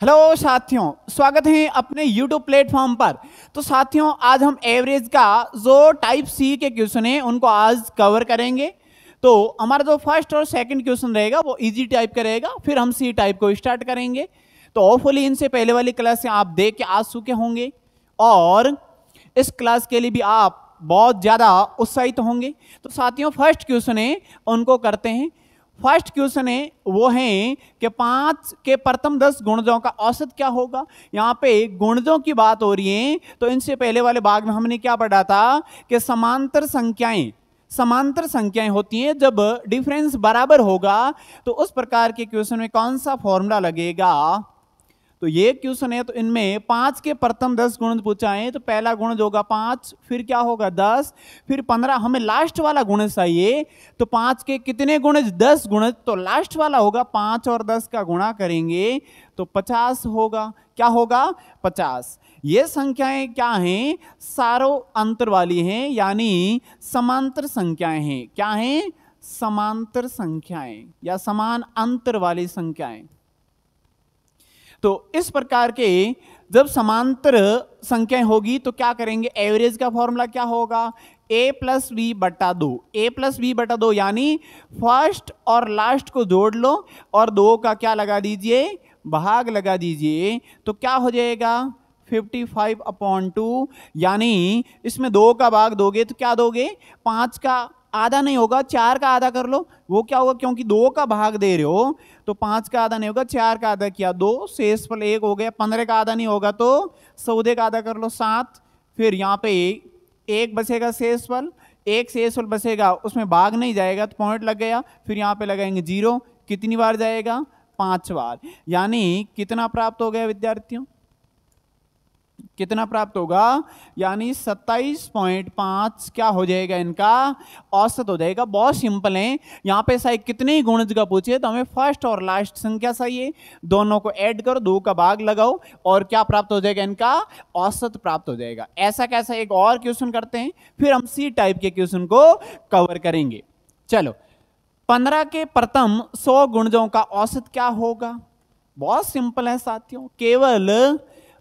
Hello साथियों, स्वागत है अपने YouTube प्लेटफॉर्म पर। तो साथियों, आज हम एवरेज का जो टाइप सी के क्वेश्चन है उनको आज कवर करेंगे। तो हमारा जो फर्स्ट और सेकंड क्वेश्चन रहेगा वो इजी टाइप का रहेगा, फिर हम सी टाइप को स्टार्ट करेंगे। तो होपफुली इनसे पहले वाली क्लास से आप देख के आ चुके होंगे और इस क्लास के लिए भी आप बहुत ज़्यादा उत्साहित होंगे। तो साथियों, फर्स्ट क्वेश्चन है उनको करते हैं। फर्स्ट क्वेश्चन है वो है कि 5 के प्रथम 10 गुणजों का औसत क्या होगा। यहाँ पे गुणजों की बात हो रही है। तो इनसे पहले वाले भाग में हमने क्या पढ़ा था कि समांतर संख्याएं होती हैं, जब डिफरेंस बराबर होगा तो उस प्रकार के क्वेश्चन में कौन सा फॉर्मूला लगेगा। तो ये क्वेश्चन है, तो इनमें 5 के प्रथम 10 गुण पूछा है। तो पहला गुण होगा 5, फिर क्या होगा 10, फिर 15। हमें लास्ट वाला गुण चाहिए। तो 5 के कितने गुणज, 10 गुणज। तो लास्ट वाला होगा 5 और 10 का गुणा करेंगे तो 50 होगा। क्या होगा? 50। ये संख्याएं क्या हैं? सारों अंतर वाली हैं, यानी समांतर संख्याएं हैं। क्या हैं? समांतर संख्याएं या समान अंतर वाली संख्याएं। तो इस प्रकार के जब समांतर संख्याएं होगी तो क्या करेंगे? एवरेज का फॉर्मूला क्या होगा? a प्लस बी बटा 2। a प्लस बी बटा 2 यानी फर्स्ट और लास्ट को जोड़ लो और 2 का क्या लगा दीजिए? भाग लगा दीजिए। तो क्या हो जाएगा? 55/2। यानी इसमें 2 का भाग दोगे तो क्या दोगे? 5 का आधा नहीं होगा, 4 का आधा कर लो। वो क्या होगा? क्योंकि 2 का भाग दे रहे हो तो 5 का आधा नहीं होगा, 4 का आधा किया 2, शेषफल 1 हो गया। 15 का आधा नहीं होगा तो 14 का आधा कर लो 7। फिर यहाँ पे 1 बचेगा शेषफल, 1 शेषफल बचेगा, उसमें भाग नहीं जाएगा तो पॉइंट लग गया। फिर यहाँ पे लगाएंगे 0। कितनी बार जाएगा? 5 बार। यानी कितना प्राप्त हो गया विद्यार्थियों? कितना प्राप्त होगा? यानी 27.5 क्या हो जाएगा? इनका औसत हो जाएगा। बहुत सिंपल है। यहाँ पे साइड कितने ही गुणज का पूछे तो हमें फर्स्ट और लास्ट संख्या चाहिए, दोनों को ऐड करो, 2 का भाग लगाओ और क्या प्राप्त हो जाएगा? इनका औसत प्राप्त हो जाएगा। ऐसा कैसा? एक और क्वेश्चन करते हैं, फिर हम सी टाइप के क्वेश्चन को कवर करेंगे। चलो, 15 के प्रथम 100 गुणजों का औसत क्या होगा? बहुत सिंपल है साथियों, केवल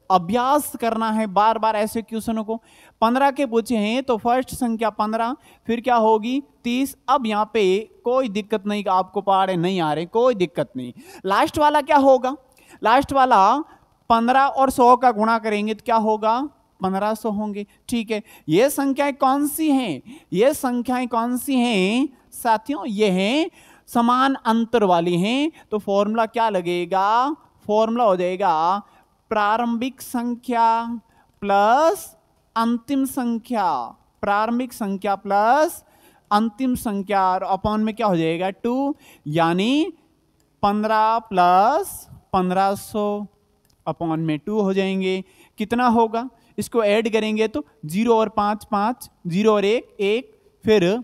अभ्यास करना है बार बार ऐसे क्वेश्चनों को। 15 के पूछे हैं तो फर्स्ट संख्या 15, फिर क्या होगी? 30। अब यहाँ पे कोई दिक्कत नहीं कि आपको पहाड़े नहीं आ रहे, कोई दिक्कत नहीं। लास्ट वाला क्या होगा? लास्ट वाला 15 और 100 का गुणा करेंगे तो क्या होगा? 1500 होंगे। ठीक है, ये संख्याएं कौन सी हैं? ये संख्याएं कौन सी हैं साथियों? ये हैं समान अंतर वाली हैं। तो फॉर्मूला क्या लगेगा? फॉर्मूला हो जाएगा प्रारंभिक संख्या प्लस अंतिम संख्या। प्रारंभिक संख्या प्लस अंतिम संख्या और अपॉन में क्या हो जाएगा? 2। यानी 15 प्लस 1500 अपॉन में 2 हो जाएंगे। कितना होगा? इसको ऐड करेंगे तो 0 और 5 5, 0 और 1 1। फिर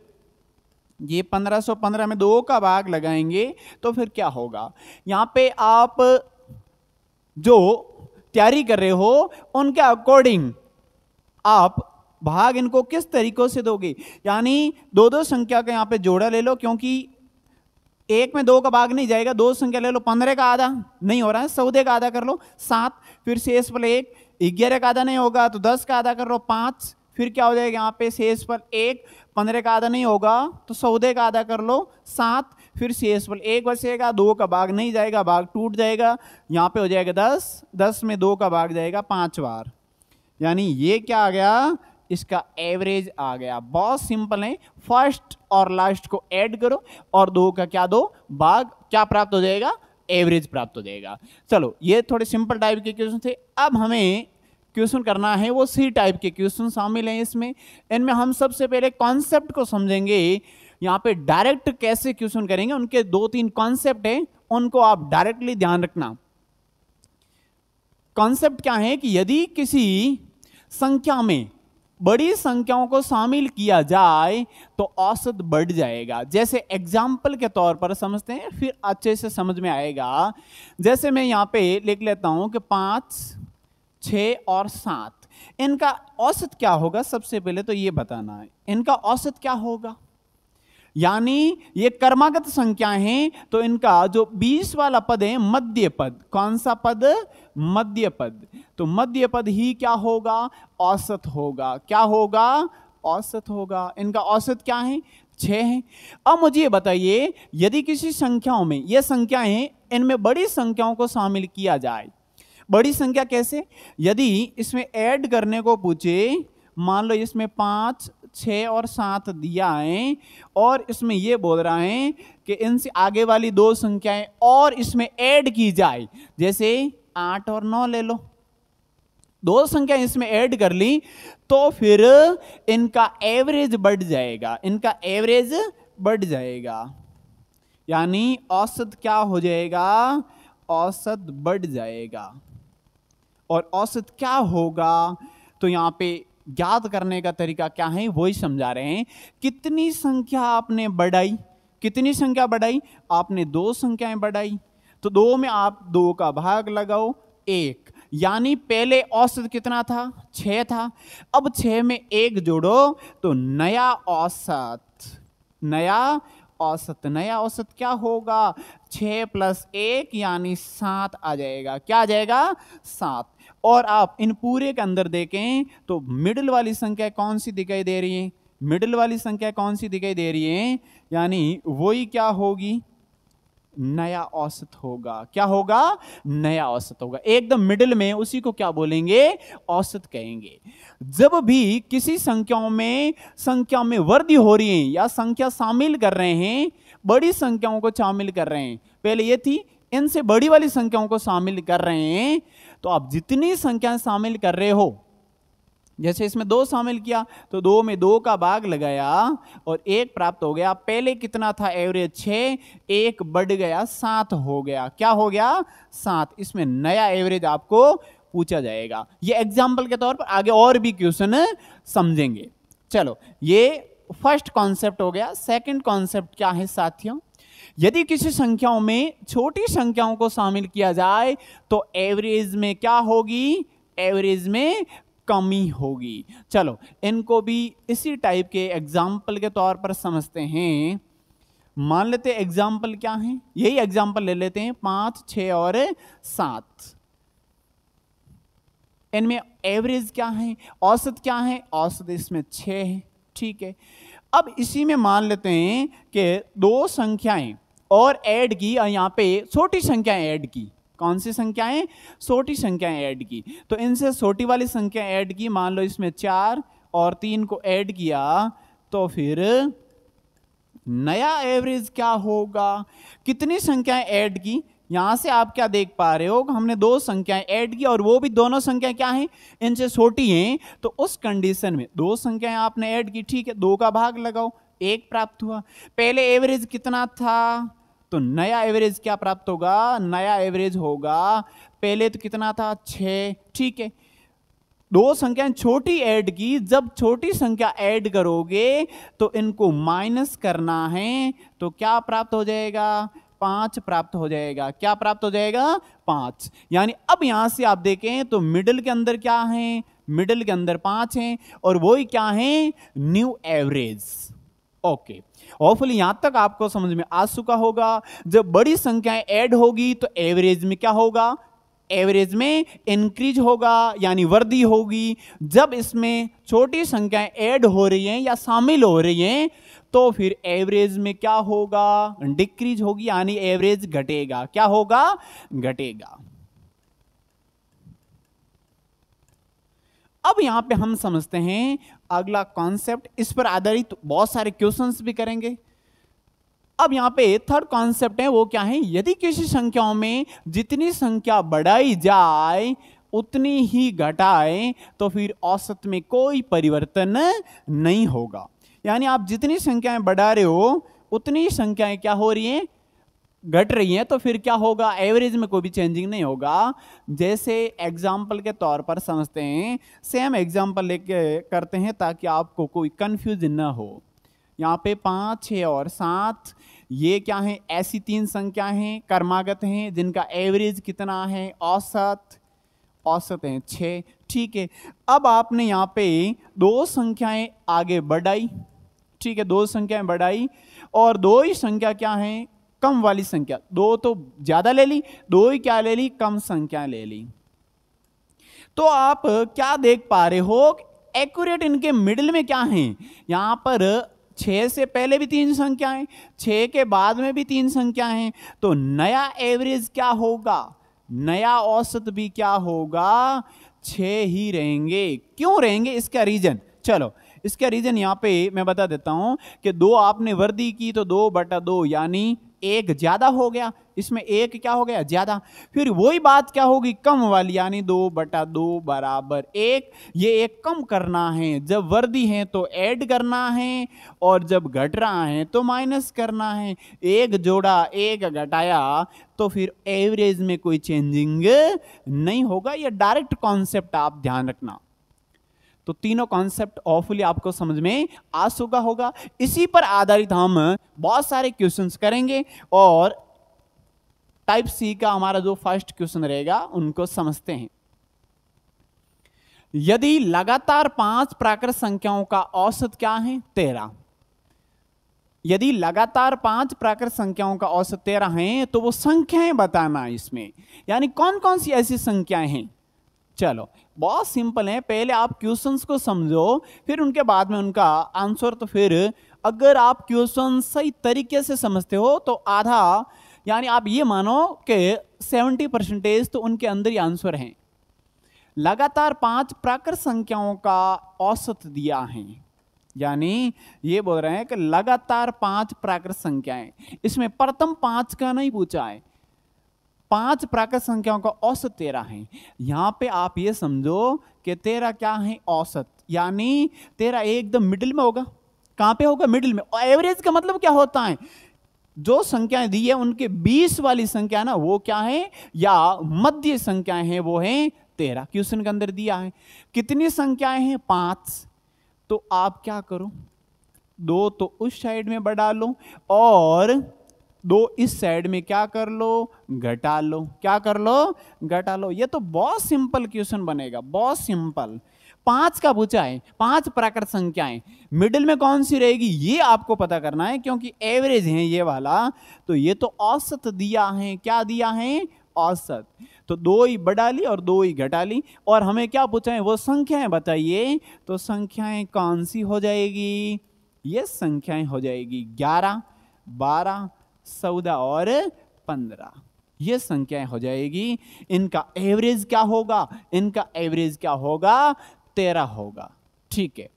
ये 1515 में 2 का भाग लगाएंगे तो फिर क्या होगा? यहाँ पे आप जो तैयारी कर रहे हो उनके अकॉर्डिंग आप भाग इनको किस तरीकों से दोगे। यानी दो दो संख्या का यहाँ पे जोड़ा ले लो, क्योंकि एक में 2 का भाग नहीं जाएगा। 2 संख्या ले लो, 15 का आधा नहीं हो रहा है, 14 का आधा कर लो 7, फिर शेषफल 1। 11 का आधा नहीं होगा तो 10 का आधा कर लो 5, फिर क्या हो जाएगा? यहाँ पे शेषफल 1। 15 का आधा नहीं होगा तो 14 का आधा कर लो 7, फिर शेषफल 1 बचेगा, 2 का भाग नहीं जाएगा, भाग टूट जाएगा। यहाँ पे हो जाएगा 10, 10 में 2 का भाग जाएगा 5 बार। यानी ये क्या आ गया? इसका एवरेज आ गया। बहुत सिंपल है। फर्स्ट और लास्ट को ऐड करो और 2 का क्या दो? भाग। क्या प्राप्त हो जाएगा? एवरेज प्राप्त हो जाएगा। चलो, ये थोड़े सिंपल टाइप के क्वेश्चन थे। अब हमें क्वेश्चन करना है वो सी टाइप के क्वेश्चन शामिल हैं इसमें। इनमें हम सबसे पहले कॉन्सेप्ट को समझेंगे। यहाँ पे डायरेक्ट कैसे क्वेश्चन करेंगे, उनके 2-3 कॉन्सेप्ट हैं, उनको आप डायरेक्टली ध्यान रखना। कॉन्सेप्ट क्या है कि यदि किसी संख्या में बड़ी संख्याओं को शामिल किया जाए तो औसत बढ़ जाएगा। जैसे एग्जाम्पल के तौर पर समझते हैं, फिर अच्छे से समझ में आएगा। जैसे मैं यहाँ पे लिख लेता हूं कि 5, 6 और 7, इनका औसत क्या होगा? सबसे पहले तो ये बताना है, इनका औसत क्या होगा। यानी ये कर्मागत संख्याएं हैं, तो इनका जो 20 वाला पद है मध्य पद, कौन सा पद? मध्य पद। तो मध्य पद ही क्या होगा? औसत होगा। क्या होगा? औसत होगा। इनका औसत क्या है? 6 है। अब मुझे ये बताइए, यदि किसी संख्याओं में, ये संख्याएं हैं, इनमें बड़ी संख्याओं को शामिल किया जाए। बड़ी संख्या कैसे? यदि इसमें ऐड करने को पूछे, मान लो इसमें 5, 6 और 7 दिया है, और इसमें ये बोल रहा है कि इनसे आगे वाली 2 संख्याएं और इसमें ऐड की जाए, जैसे 8 और 9 ले लो, 2 संख्याएं इसमें ऐड कर ली, तो फिर इनका एवरेज बढ़ जाएगा। इनका एवरेज बढ़ जाएगा, यानी औसत क्या हो जाएगा? औसत बढ़ जाएगा। और औसत क्या होगा? तो यहां पे ज्ञात करने का तरीका क्या है, वही समझा रहे हैं। कितनी संख्या आपने बढ़ाई? कितनी संख्या बढ़ाई? आपने 2 संख्याएं बढ़ाई, तो 2 में आप 2 का भाग लगाओ 1, यानी पहले औसत कितना था? 6 था। अब 6 में 1 जोड़ो तो नया औसत, नया औसत, नया औसत क्या होगा? 6 + 1 यानी 7 आ जाएगा। क्या आ जाएगा? 7। और आप इन पूरे के अंदर देखें तो मिडिल वाली संख्या कौन सी दिखाई दे रही है? मिडिल वाली संख्या कौन सी दिखाई दे रही है? यानी वही क्या होगी? नया औसत होगा। क्या होगा? नया औसत होगा। एकदम मिडिल में, उसी को क्या बोलेंगे? औसत कहेंगे। जब भी किसी संख्याओं में वृद्धि हो रही है या संख्या शामिल कर रहे हैं, बड़ी संख्याओं को शामिल कर रहे हैं, पहले ये थी, इनसे बड़ी वाली संख्याओं को शामिल कर रहे हैं, तो आप जितनी संख्याएं शामिल कर रहे हो, जैसे इसमें 2 शामिल किया, तो 2 में 2 का भाग लगाया और 1 प्राप्त हो गया। पहले कितना था एवरेज? 6, 1 बढ़ गया 7 हो गया। क्या हो गया? 7। इसमें नया एवरेज आपको पूछा जाएगा। ये एग्जाम्पल के तौर पर, आगे और भी क्वेश्चन समझेंगे। चलो, ये फर्स्ट कॉन्सेप्ट हो गया। सेकंड कॉन्सेप्ट क्या है साथियों? यदि किसी संख्याओं में छोटी संख्याओं को शामिल किया जाए तो एवरेज में क्या होगी? एवरेज में कमी होगी। चलो, इनको भी इसी टाइप के एग्जाम्पल के तौर पर समझते हैं। मान लेते हैं एग्जाम्पल क्या है, यही एग्जाम्पल ले लेते हैं, 5, 6 और 7। इनमें एवरेज क्या है? औसत क्या है? औसत इसमें 6 है। ठीक है। अब इसी में मान लेते हैं कि 2 संख्याएं और ऐड की, और यहां पे छोटी संख्याएं ऐड की। कौन सी संख्याएं? छोटी संख्याएं ऐड की। तो इनसे छोटी वाली संख्या ऐड की, मान लो इसमें 4 और 3 को ऐड किया, तो फिर नया एवरेज क्या होगा? कितनी संख्याएं ऐड की? यहां से आप क्या देख पा रहे हो? हमने 2 संख्याएं ऐड की, और वो भी दोनों संख्याएं क्या हैं? इनसे छोटी हैं। तो उस कंडीशन में 2 संख्याएं आपने ऐड की, ठीक है, 2 का भाग लगाओ, 1 प्राप्त हुआ। पहले एवरेज कितना था? तो नया एवरेज क्या प्राप्त होगा? नया एवरेज होगा, पहले तो कितना था? 6। ठीक है। 2 संख्याएं छोटी ऐड की, जब छोटी संख्या ऐड करोगे तो इनको माइनस करना है, तो क्या प्राप्त हो जाएगा? 5 प्राप्त हो जाएगा। क्या प्राप्त हो जाएगा? 5। यानी अब यहां से आप देखें तो मिडिल के अंदर क्या है? मिडिल के अंदर 5 है, और वही क्या है? New average. ओके, होपफुली यहां तक आपको समझ में आ चुका होगा। जब बड़ी संख्याएं ऐड होगी तो एवरेज में क्या होगा? एवरेज में इंक्रीज होगा, यानी वृद्धि होगी। जब इसमें छोटी संख्याएं ऐड हो रही हैं या शामिल हो रही हैं, तो फिर एवरेज में क्या होगा? डिक्रीज होगी, यानी एवरेज घटेगा। क्या होगा? घटेगा। अब यहां पे हम समझते हैं अगला कॉन्सेप्ट। इस पर आधारित बहुत सारे क्वेश्चंस भी करेंगे। अब यहां पे थर्ड कॉन्सेप्ट है, वो क्या है? यदि किसी संख्याओं में जितनी संख्या बढ़ाई जाए उतनी ही घटाएं, तो फिर औसत में कोई परिवर्तन नहीं होगा। यानी आप जितनी संख्याएं बढ़ा रहे हो उतनी संख्याएं क्या हो रही हैं? घट रही हैं। तो फिर क्या होगा? एवरेज में कोई भी चेंजिंग नहीं होगा। जैसे एग्जाम्पल के तौर पर समझते हैं, सेम एग्जाम्पल लेके करते हैं ताकि आपको कोई कंफ्यूजन ना हो। यहाँ पे 5, 6 और 7 ये क्या है? ऐसी 3 संख्या हैं, कर्मागत हैं, जिनका एवरेज कितना है? औसत। औसत है 6। ठीक है। अब आपने यहाँ पे 2 संख्याएं आगे बढ़ाई, ठीक है, 2 संख्याएं बढ़ाई, और दो ही संख्या क्या है, कम वाली संख्या। दो तो ज्यादा ले ली, दो ही क्या ले ली, कम संख्या ले ली। तो आप क्या देख पा रहे हो, एक्यूरेट इनके मिडिल में क्या है, यहां पर 6 से पहले भी 3 संख्याएं, 6 के बाद में भी 3 संख्याएं, तो नया एवरेज क्या होगा, नया औसत भी क्या होगा, 6 ही रहेंगे। क्यों रहेंगे, इसका रीजन, चलो इसका रीजन यहां पे मैं बता देता हूं कि 2 आपने वर्दी की तो 2/2 यानी 1 ज्यादा हो गया, इसमें 1 क्या हो गया, ज्यादा। फिर वही बात क्या होगी, कम वाली, यानी 2/2 बराबर 1। ये 1 कम करना है, जब वर्दी है तो ऐड करना है, और जब घट रहा है तो माइनस करना है। 1 जोड़ा 1 घटाया तो फिर एवरेज में कोई चेंजिंग नहीं होगा। ये डायरेक्ट कॉन्सेप्ट आप ध्यान रखना। तो तीनों कॉन्सेप्ट ऑफुली आपको समझ में आ चुका होगा। इसी पर आधारित हम बहुत सारे क्वेश्चंस करेंगे, और टाइप सी का हमारा जो फर्स्ट क्वेश्चन रहेगा उनको समझते हैं। यदि लगातार 5 प्राकृत संख्याओं का औसत क्या है, 13। यदि लगातार 5 प्राकृत संख्याओं का औसत 13 है, तो वो संख्याएं बताना इसमें, यानी कौन कौन सी ऐसी संख्याएं हैं। चलो बहुत सिंपल है, पहले आप क्वेश्चंस को समझो, फिर उनके बाद में उनका आंसर। तो फिर अगर आप क्वेश्चन सही तरीके से समझते हो तो आधा, यानी आप ये मानो कि 70% तो उनके अंदर ही आंसर हैं। लगातार 5 प्राकृत संख्याओं का औसत दिया है, यानी ये बोल रहे हैं कि लगातार 5 प्राकृत संख्याएं, इसमें प्रथम 5 का नहीं पूछा है, 5 प्राकृत संख्याओं का औसत 13 है। यहां पे आप ये समझो कि 13 क्या है, औसत, यानी 13 एकदम मिडिल में होगा। कहां पे होगा, मिडिल में। और एवरेज का मतलब क्या होता है, जो संख्याएं दी है उनके 20 वाली संख्या ना वो क्या है, या मध्य संख्याएं हैं वो है 13। क्वेश्चन के अंदर दिया है कितनी संख्याएं हैं, 5। तो आप क्या करो, 2 तो उस साइड में बढ़ा लो, और 2 इस साइड में क्या कर लो, घटा लो। क्या कर लो, घटा लो। ये तो बहुत सिंपल क्वेश्चन बनेगा, बहुत सिंपल। 5 का पूछा है, 5 प्राकृत संख्याएं, मिडिल में कौन सी रहेगी ये आपको पता करना है, क्योंकि एवरेज है ये वाला। तो ये तो औसत दिया है, क्या दिया है, औसत। तो 2 ही बढ़ा ली और 2 ही घटा ली, और हमें क्या पूछा है, वो संख्याएं बताइए। तो संख्याएं कौन सी हो जाएगी, ये संख्याएं हो जाएगी 11, 12, 14 और 15। ये संख्याएं हो जाएगी। इनका एवरेज क्या होगा, इनका एवरेज क्या होगा, 13 होगा। ठीक है,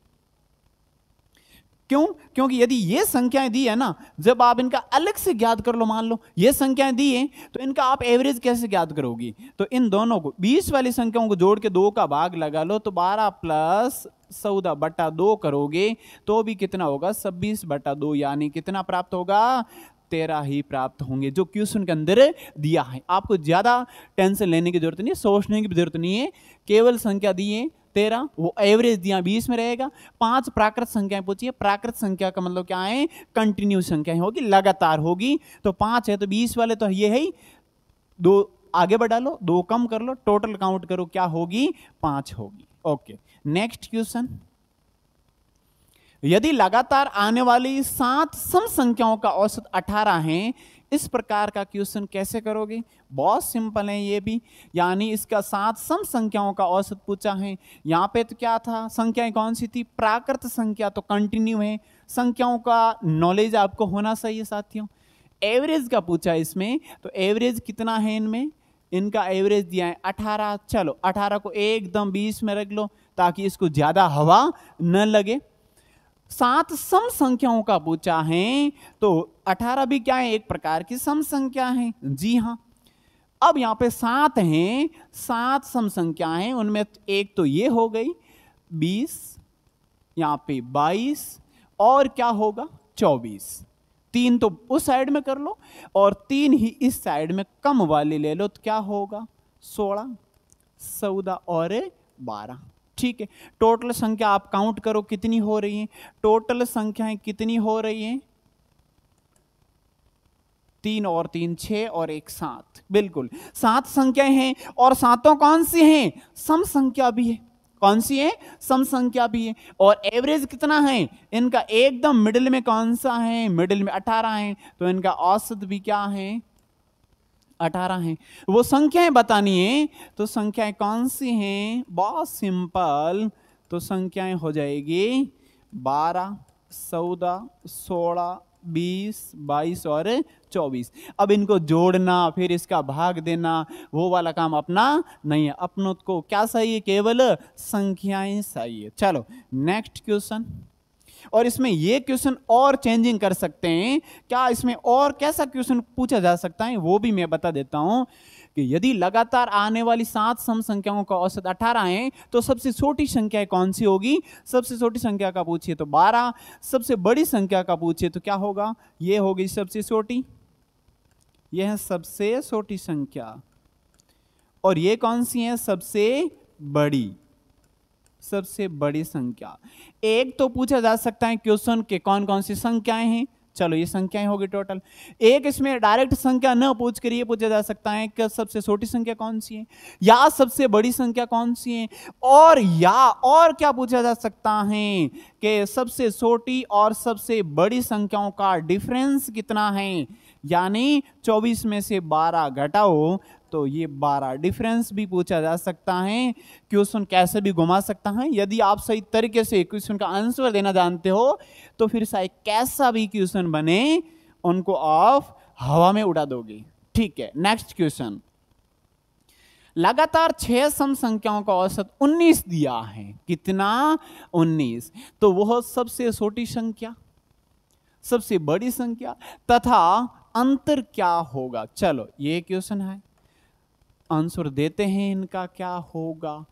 क्यों, क्योंकि यदि ये संख्याएं दी है ना, जब आप इनका अलग से ज्ञात कर लो, मान लो ये संख्याएं दी हैं, तो इनका आप एवरेज कैसे ज्ञात करोगी। तो इन दोनों को 20 वाली संख्याओं को जोड़ के 2 का भाग लगा लो, तो 12 प्लस 14/2 करोगे तो भी कितना होगा, 26/2, यानी कितना प्राप्त होगा, 13 ही प्राप्त होंगे, जो क्वेश्चन के अंदर दिया है। आपको ज्यादा टेंशन लेने की जरूरत नहीं है, सोचने की भी जरूरत नहीं है, केवल संख्या दी है 13, वो एवरेज दिया 20 में रहेगा। 5 प्राकृत संख्याएं पूछिए, प्राकृत संख्या का मतलब क्या है, कंटिन्यू संख्याएं होगी, लगातार होगी। तो 5 है तो 20 वाले तो ये है, 2 आगे बढ़ा लो, 2 कम कर लो, टोटल काउंट करो क्या होगी, 5 होगी। Okay, next question. यदि लगातार आने वाली 7 सम संख्याओं का औसत 18 है, इस प्रकार का क्वेश्चन कैसे करोगे। बहुत सिंपल है ये भी, यानी इसका 7 सम संख्याओं का औसत पूछा है। यहां पे तो क्या था, संख्याएं कौन सी थी, प्राकृत संख्या, तो कंटिन्यू है। संख्याओं का नॉलेज आपको होना चाहिए साथियों। एवरेज का पूछा है इसमें, तो एवरेज कितना है इनमें, इनका एवरेज दिया है 18। चलो 18 को एकदम 20 में रख लो ताकि इसको ज्यादा हवा न लगे। 7 सम संख्याओं का पूछा है, तो 18 भी क्या है, एक प्रकार की सम संख्या है। जी हां, अब यहां पे 7 हैं, 7 सम संख्या हैं, उनमें एक तो ये हो गई 20, यहां पे 22, और क्या होगा 24। 3 तो उस साइड में कर लो, और 3 ही इस साइड में कम वाले ले लो, तो क्या होगा 16, 14 और 12। ठीक है, टोटल संख्या आप काउंट करो कितनी हो रही है, टोटल संख्याएं कितनी हो रही हैं, 3 और 3 6 और 1 7। बिल्कुल 7 संख्याएं हैं, और सातों कौन सी हैं, सम संख्या भी है। कौन सी है, सम संख्या भी है। और एवरेज कितना है इनका, एकदम मिडिल में कौन सा है, मिडिल में 18 है, तो इनका औसत भी क्या है, 18 है। वो संख्याएं बतानी है, तो संख्याएं कौन सी हैं, बहुत सिंपल, तो संख्याएं हो जाएगी 12, 14, 16, 20, 22 और 24। अब इनको जोड़ना फिर इसका भाग देना वो वाला काम अपना नहीं है, अपनों को क्या चाहिए, केवल संख्याएं चाहिए। चलो नेक्स्ट क्वेश्चन। और इसमें ये क्वेश्चन और चेंजिंग कर सकते हैं क्या, इसमें और कैसा क्वेश्चन पूछा जा सकता है वो भी मैं बता देता हूं कि यदि लगातार आने वाली 7 सम संख्याओं का औसत 18 है तो सबसे छोटी संख्या कौन सी होगी, सबसे छोटी संख्या का पूछिए तो 12, सबसे बड़ी संख्या का पूछिए तो क्या होगा, ये होगी सबसे छोटी, यह है सबसे छोटी संख्या, और ये कौन सी है, सबसे बड़ी, सबसे बड़ी संख्या। एक तो पूछा जा सकता है क्वेश्चन के कौन कौन सी संख्याएं हैं, चलो ये संख्याएं होगी टोटल। एक इसमें डायरेक्ट संख्या न पूछ कर ये पूछा जा सकता है कि सबसे छोटी संख्या कौन सी है या सबसे बड़ी संख्या कौन सी है, और क्या पूछा जा सकता है कि सबसे छोटी और सबसे बड़ी संख्याओं का डिफरेंस कितना है, यानी 24 में से 12 घटाओ तो ये 12, डिफरेंस भी पूछा जा सकता है। क्वेश्चन कैसे भी घुमा सकता है, यदि आप सही तरीके से क्वेश्चन का आंसर देना जानते हो तो फिर चाहे कैसा भी क्वेश्चन बने उनको आप हवा में उड़ा दोगे। ठीक है, नेक्स्ट क्वेश्चन। लगातार 6 सम संख्याओं का औसत 19 दिया है, कितना, 19, तो वह सबसे छोटी संख्या, सबसे बड़ी संख्या तथा अंतर क्या होगा। चलो ये क्वेश्चन है, आंसर देते हैं इनका क्या होगा।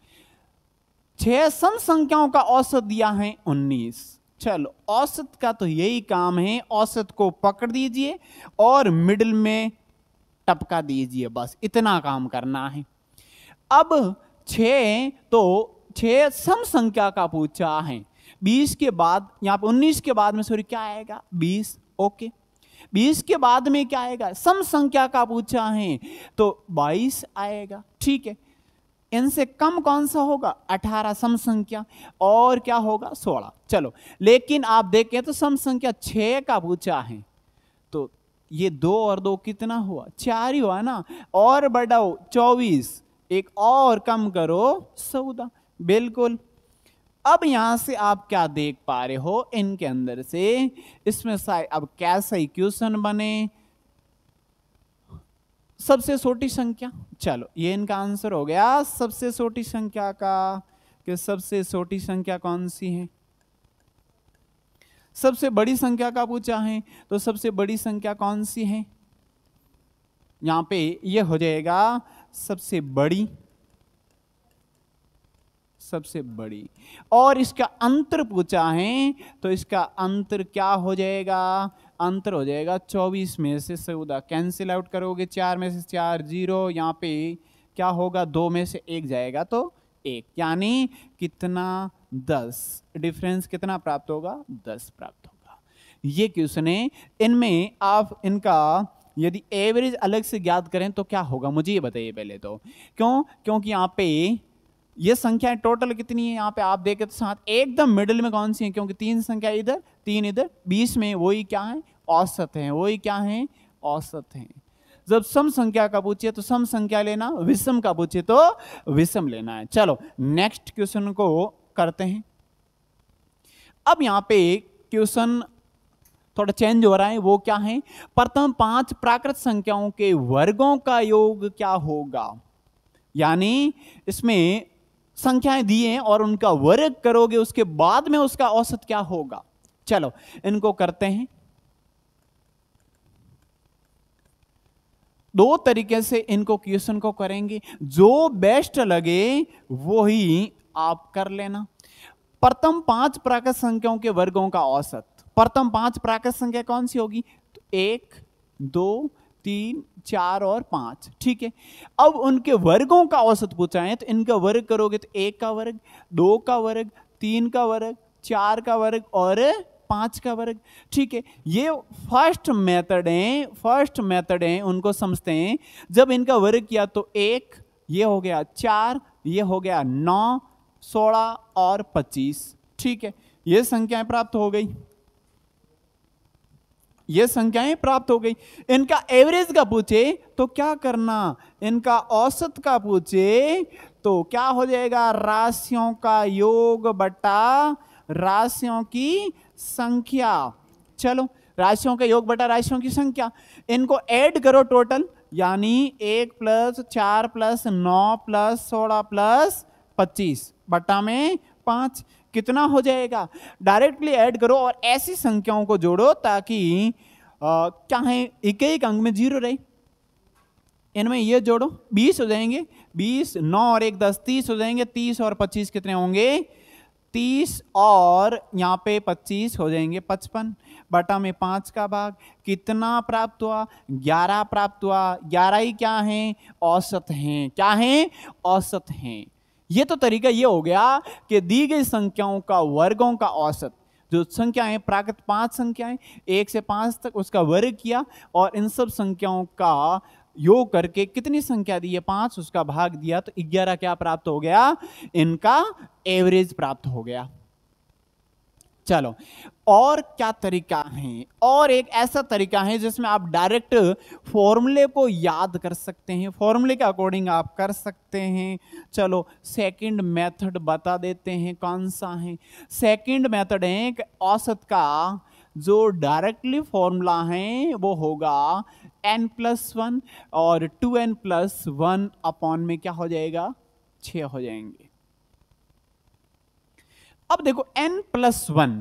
6 सम संख्याओं का औसत दिया है 19, चलो औसत का तो यही काम है, औसत को पकड़ दीजिए और मिडिल में टपका दीजिए, बस इतना काम करना है। अब 6 सम संख्या का पूछा है, 20 के बाद यहां पे 19 के बाद में सॉरी क्या आएगा, 20, ओके। 20 के बाद में क्या आएगा, सम संख्या का पूछा है तो 22 आएगा, ठीक है। इनसे कम कौन सा होगा, 18 सम संख्या, और क्या होगा 16। चलो लेकिन आप देखें तो सम संख्या 6 का पूछा है तो ये 2 और 2 कितना हुआ, 4 ही हुआ ना, और बढ़ाओ 24, एक और कम करो 14, बिल्कुल। अब यहां से आप क्या देख पा रहे हो इनके अंदर से, इसमें अब कैसा इक्वेशन बने, सबसे छोटी संख्या, चलो ये इनका आंसर हो गया सबसे छोटी संख्या का, कि सबसे छोटी संख्या कौन सी है, सबसे बड़ी संख्या का पूछा है तो सबसे बड़ी संख्या कौन सी है, यहां पे ये हो जाएगा सबसे बड़ी, सबसे बड़ी। और इसका अंतर पूछा है तो इसका अंतर क्या हो जाएगा, अंतर हो जाएगा 24 में से 14, कैंसिल आउट करोगे 4 में से 4 0, यहाँ पे क्या होगा 2 में से 1 जाएगा तो 1, यानी कितना 10, डिफरेंस कितना प्राप्त होगा, 10 प्राप्त होगा। ये क्वेश्चन है, इनमें आप इनका यदि एवरेज अलग से ज्ञात करें तो क्या होगा मुझे ये बताइए पहले तो, क्योंकि यहाँ पे ये संख्याएं टोटल कितनी है, यहाँ पे आप देखें तो 7 एकदम मिडिल में कौन सी है, क्योंकि 3 संख्या इधर 3 इधर, 20 में वही क्या है, औसत है, वही क्या है, औसत है। जब सम संख्या का पूछे तो सम संख्या लेना, विषम का पूछे तो विषम लेना है। चलो नेक्स्ट क्वेश्चन को करते हैं। अब यहाँ पे क्वेश्चन थोड़ा चेंज हो रहा है, वो क्या है, प्रथम 5 प्राकृत संख्याओं के वर्गों का योग क्या होगा, यानी इसमें संख्याएं दी हैं और उनका वर्ग करोगे उसके बाद में उसका औसत क्या होगा। चलो इनको करते हैं, 2 तरीके से इनको क्वेश्चन को करेंगे, जो बेस्ट लगे वो ही आप कर लेना। प्रथम 5 प्राकृत संख्याओं के वर्गों का औसत, प्रथम 5 प्राकृत संख्या कौन सी होगी, तो 1 2 3 4 और 5, ठीक है। अब उनके वर्गों का औसत पूछा है तो इनका वर्ग करोगे तो 1 का वर्ग, 2 का वर्ग, 3 का वर्ग, 4 का वर्ग और 5 का वर्ग, ठीक है। ये फर्स्ट मेथड है, उनको समझते हैं। जब इनका वर्ग किया तो 1, ये हो गया 4, ये हो गया 9, 16 और 25। ठीक है, ये संख्याएं प्राप्त हो गई, ये संख्याएं प्राप्त हो गई। इनका एवरेज का पूछे तो क्या करना, इनका औसत का पूछे तो क्या हो जाएगा, राशियों का योग बटा राशियों की संख्या। चलो, राशियों का योग बटा राशियों की संख्या, इनको ऐड करो टोटल, यानी 1 + 4 + 9 + 16 + 25 बटा में 5 कितना हो जाएगा। डायरेक्टली ऐड करो और ऐसी संख्याओं को जोड़ो ताकि क्या है, एक एक अंक में 0 रहे। इनमें ये जोड़ो, 20 हो जाएंगे, 20, 9 और 1 10, 30 हो जाएंगे, 30 और 25 कितने होंगे, 30 और यहाँ पे 25 हो जाएंगे 55 बटा में 5 का भाग। कितना प्राप्त हुआ, 11 प्राप्त हुआ। 11 ही क्या है, औसत हैं। क्या है, औसत हैं। ये तो तरीका ये हो गया कि दी गई संख्याओं का वर्गों का औसत, जो संख्याएं प्राकृत 5 संख्याएं 1 से 5 तक, उसका वर्ग किया और इन सब संख्याओं का योग करके कितनी संख्या दी है, 5, उसका भाग दिया तो 11 क्या प्राप्त हो गया, इनका एवरेज प्राप्त हो गया। चलो, और क्या तरीका है, और एक ऐसा तरीका है जिसमें आप डायरेक्ट फॉर्मूले को याद कर सकते हैं, फॉर्मूले के अकॉर्डिंग आप कर सकते हैं। चलो, सेकंड मेथड बता देते हैं कौन सा है। सेकंड मेथड है कि औसत का जो डायरेक्टली फॉर्मूला है वो होगा n+1 और 2n+1 अपॉन में क्या हो जाएगा, 6 हो जाएंगे। अब देखो n+1,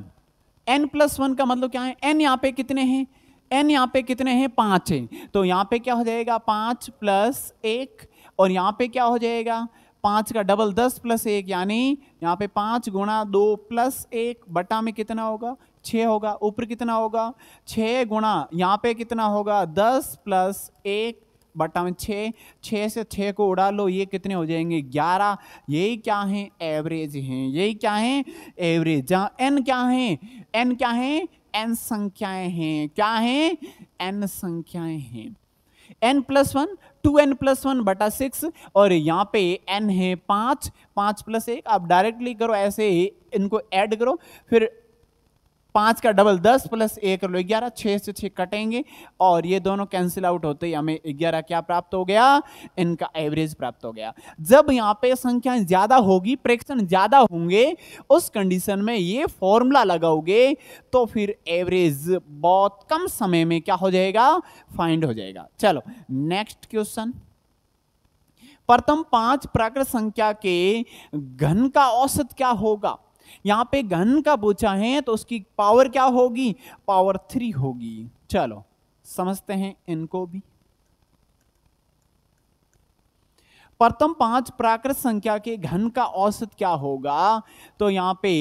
n+1 का मतलब क्या है, n यहां पे कितने हैं, n यहां पे कितने हैं, 5 हैं, तो यहां पे क्या हो जाएगा 5 + 1 और यहां पे क्या हो जाएगा 5 का डबल 10 + 1, यानी यहां पे 5 × 2 + 1 बटा में कितना होगा, 6 होगा। ऊपर कितना होगा, 6 गुणा यहां पे कितना होगा 10 + 1 बटा में 6, 6 से 6 को उड़ा लो, ये कितने हो जाएंगे 11। यही क्या है, एवरेज हैं। यही क्या है, एवरेज। जहां n क्या है, n क्या है, n संख्याएं हैं। क्या है, n संख्याएं हैं। n+1 2n+1 बटा 6 और यहाँ पे n है 5, 5 + 1 आप डायरेक्टली करो, ऐसे ही इनको ऐड करो, फिर 5 का डबल 10 + 1 कर लो 11, 6 से 6 कटेंगे और ये दोनों कैंसिल आउट होते ही हमें 11 क्या प्राप्त हो गया, इनका एवरेज प्राप्त हो गया। जब यहाँ पे संख्याएं ज्यादा होगी, फ्रैक्शन ज्यादा होंगे, उस कंडीशन में ये फॉर्मूला लगाओगे तो फिर एवरेज बहुत कम समय में क्या हो जाएगा, फाइंड हो जाएगा। चलो नेक्स्ट क्वेश्चन। प्रथम 5 प्राकृत संख्या के घन का औसत क्या होगा। यहां पे घन का पूछा है तो उसकी पावर क्या होगी, पावर 3 होगी। चलो समझते हैं इनको भी। प्रथम 5 प्राकृत संख्या के घन का औसत क्या होगा, तो यहां पे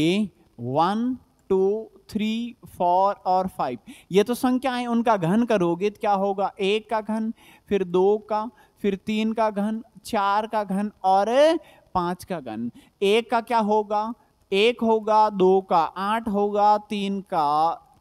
1 2 3 4 और 5 ये तो संख्या है, उनका घन करोगे तो क्या होगा, 1 का घन, फिर 2 का, फिर 3 का घन, 4 का घन और 5 का घन। 1 का क्या होगा, 1 होगा, 2 का 8 होगा, 3 का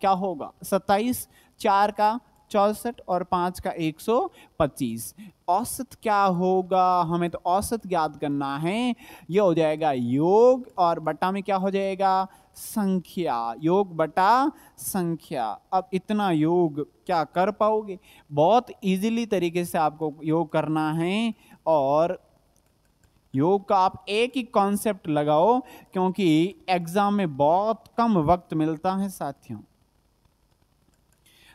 क्या होगा 27, 4 का 64 और 5 का 125। औसत क्या होगा, हमें तो औसत ज्ञात करना है। ये हो जाएगा योग और बटा में क्या हो जाएगा, संख्या, योग बटा संख्या। अब इतना योग क्या कर पाओगे, बहुत इजीली तरीके से आपको योग करना है और योग का आप एक ही कॉन्सेप्ट लगाओ क्योंकि एग्जाम में बहुत कम वक्त मिलता है साथियों।